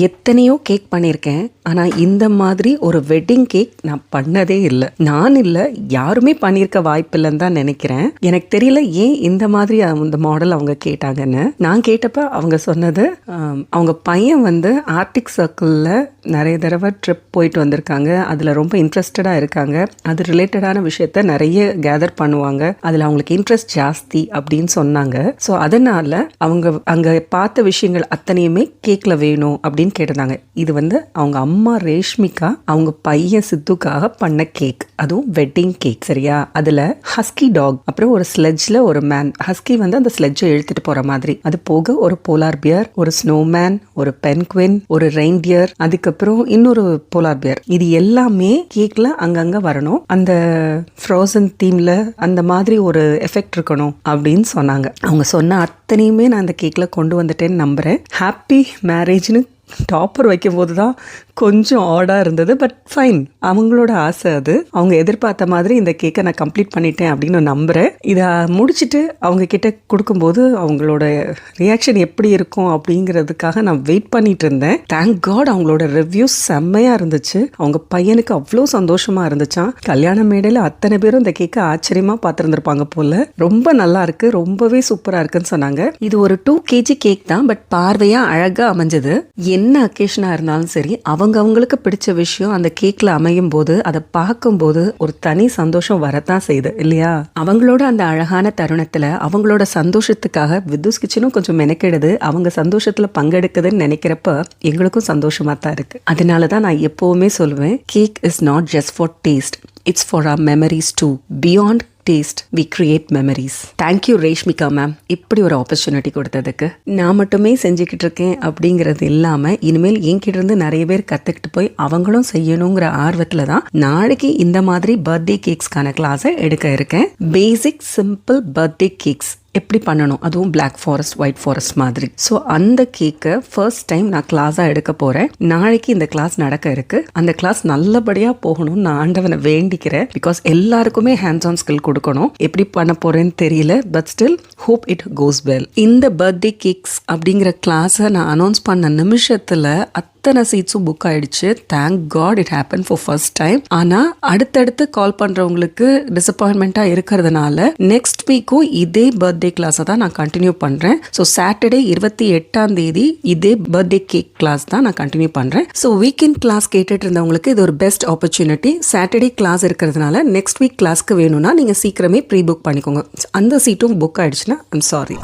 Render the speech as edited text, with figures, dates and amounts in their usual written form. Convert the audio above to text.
எத்தனையோ கேக் பண்ணியிருக்கேன், ஆனால் இந்த மாதிரி ஒரு வெட்டிங் கேக் நான் பண்ணதே இல்லை. நான் இல்லை, யாருமே பண்ணியிருக்க வாய்ப்பில்லைன்னு தான் நினைக்கிறேன். எனக்கு தெரியல ஏன் இந்த மாதிரி அந்த மாடல் அவங்க கேட்டாங்கன்னு. நான் கேட்டப்ப அவங்க சொன்னது, அவங்க பையன் வந்து ஆர்டிக் சர்க்கிளில் நிறைய தடவை ட்ரிப் போயிட்டு வந்திருக்காங்க, அதில் ரொம்ப இன்ட்ரெஸ்டடாக இருக்காங்க, அது ரிலேட்டடான விஷயத்த நிறைய கேதர் பண்ணுவாங்க, அதில் அவங்களுக்கு இன்ட்ரெஸ்ட் ஜாஸ்தி அப்படின்னு சொன்னாங்க. ஸோ அதனால் அவங்க அங்கே பார்த்த விஷயங்கள் அத்தனையுமே கேக்கில் வேணும் அப்படின்னு கேட்டிருந்தாங்க. இது வந்து அவங்க அம்மா ரேஷ்மிகா அவங்க பையன் சித்துக்காக பண்ண கேக், அதுவும் வெட்டிங் கேக். சரியா? அதில் ஹஸ்கி டாக், அப்புறம் ஒரு ஸ்லெட்ஜில் ஒரு மேன், ஹஸ்கி வந்து அந்த ஸ்லெட்ஜை இழுத்துட்டு போகிற மாதிரி, அது போக ஒரு போலார் பியர், ஒரு ஸ்னோமேன், ஒரு பென்குவின், ஒரு ரெயின்டியர், அதுக்கப்புறம் இன்னொரு போலார் பியர். இது எல்லாமே கேக்ல அங்கங்க வரணும், அந்த ஃப்ரோசன் தீம்ல அந்த மாதிரி ஒரு எஃபெக்ட் இருக்கணும் அப்படின்னு சொன்னாங்க. அவங்க சொன்ன அத்தனையுமே நான் அந்த கேக்ல கொண்டு வந்துட்டேன்னு நம்புறேன். ஹாப்பி மேரேஜ்னு டாப்பர் வைக்கும்போது தான் கொஞ்சம் ஆடாக இருந்தது, பட் ஃபைன், அவங்களோட ஆசை அது. அவங்க எதிர்பார்த்த மாதிரி இந்த கேக்கை நான் கம்ப்ளீட் பண்ணிட்டேன் அப்படின்னு நம்புகிறேன். இதை முடிச்சுட்டு அவங்க கிட்ட கொடுக்கும்போது அவங்களோட ரியாக்ஷன் எப்படி இருக்கும் அப்படிங்கிறதுக்காக நான் வெயிட் பண்ணிட்டு இருந்தேன். தேங்க் காட் அவங்களோட ரிவ்யூஸ் செம்மையாக இருந்துச்சு. அவங்க பையனுக்கு அவ்வளோ சந்தோஷமாக இருந்துச்சான். கல்யாண மேடையில் அத்தனை பேரும் இந்த கேக்கை ஆச்சரியமாக பார்த்துருந்துருப்பாங்க போல. ரொம்ப நல்லா இருக்கு, ரொம்பவே சூப்பராக இருக்குன்னு சொன்னாங்க. இது ஒரு 2 kg கேக் தான், பட் பார்வையாக அழகாக அமைஞ்சது. என்ன அக்கேஷனாக இருந்தாலும் சரி, அவங்களுக்கு பிடிச்ச விஷயம் அந்த கேக்ல அமையும் போது அதை பார்க்கும்போது ஒரு தனி சந்தோஷம் வரத்தான் செய்யுது இல்லையா? அவங்களோட அந்த அழகான தருணத்துல அவங்களோட சந்தோஷத்துக்காக வித்துஸ் கிச்சனும் கொஞ்சம் மெனக்கெடுது, அவங்க சந்தோஷத்துல பங்கெடுக்குதுன்னு நினைக்கிறப்ப எங்களுக்கும் சந்தோஷமா தான் இருக்கு. அதனாலதான் நான் எப்பவுமே சொல்லுவேன், cake is not just for taste, it's for our memories too. Beyond taste, we create memories. Thank you Reshmika ma'am, இப்படி ஒரு ஆப்பர்ச்சுனிட்டி கொடுத்ததுக்கு. நான் மட்டுமே செஞ்சுக்கிட்டு இருக்கேன் அப்படிங்கிறது இல்லாமல் இனிமேல் என்கிட்ட இருந்து நிறைய பேர் கற்றுக்கிட்டு போய் அவங்களும் செய்யணுங்கிற ஆர்வத்தில் தான் நாளைக்கு இந்த மாதிரி பர்த்டே கேக்ஸ்க்கான கிளாஸை எடுக்க இருக்கேன். பேசிக் சிம்பிள் பர்த்டே கேக்ஸ் எப்படி பண்ணணும், அதுவும் பிளாக் ஃபாரஸ்ட், ஒயிட் ஃபாரஸ்ட் மாதிரி. ஸோ அந்த கேக்கை ஃபர்ஸ்ட் டைம் நான் கிளாஸாக எடுக்க போகிறேன். நாளைக்கு இந்த கிளாஸ் நடக்க இருக்கு. அந்த கிளாஸ் நல்லபடியாக போகணும்னு நான் ஆண்டவனை வேண்டிக்கிறேன். பிகாஸ் எல்லாருக்குமே ஹேண்ட்ஸ் ஆன் ஸ்கில் கொடுக்கணும். எப்படி பண்ண போகிறேன்னு தெரியல, but still hope it goes well. இந்த பர்த்டே கேக்ஸ் அப்படிங்கிற கிளாஸை நான் அனௌன்ஸ் பண்ண நிமிஷத்தில் அத்தனை சீட்ஸும் புக் ஆயிடுச்சு. Thank got it happen for first time. ஆனால் அடுத்தடுத்து கால் பண்ணுறவங்களுக்கு டிசப்பாயின்மெண்ட்டாக இருக்கிறதுனால நெக்ஸ்ட் வீக்கும் இதே பர்த்டே கிளாஸை தான் நான் கண்டினியூ பண்ணுறேன். ஸோ சாட்டர்டே 28 இதே பர்த்டே கேக் கிளாஸ் தான் நான் கண்டினியூ பண்ணுறேன். ஸோ வீக்கெண்ட் கிளாஸ் கேட்டுட்டு இருந்தவங்களுக்கு இது ஒரு பெஸ்ட் ஆப்பர்ச்சுனிட்டி. சாட்டர்டே கிளாஸ் இருக்கிறதுனால நெக்ஸ்ட் வீக் கிளாஸ்க்கு வேணும்னா நீங்கள் சீக்கிரமே ப்ரீ புக் பண்ணிக்கோங்க. அந்த சீட்டும் புக் ஆயிடுச்சுன்னா ஐம் சாரி.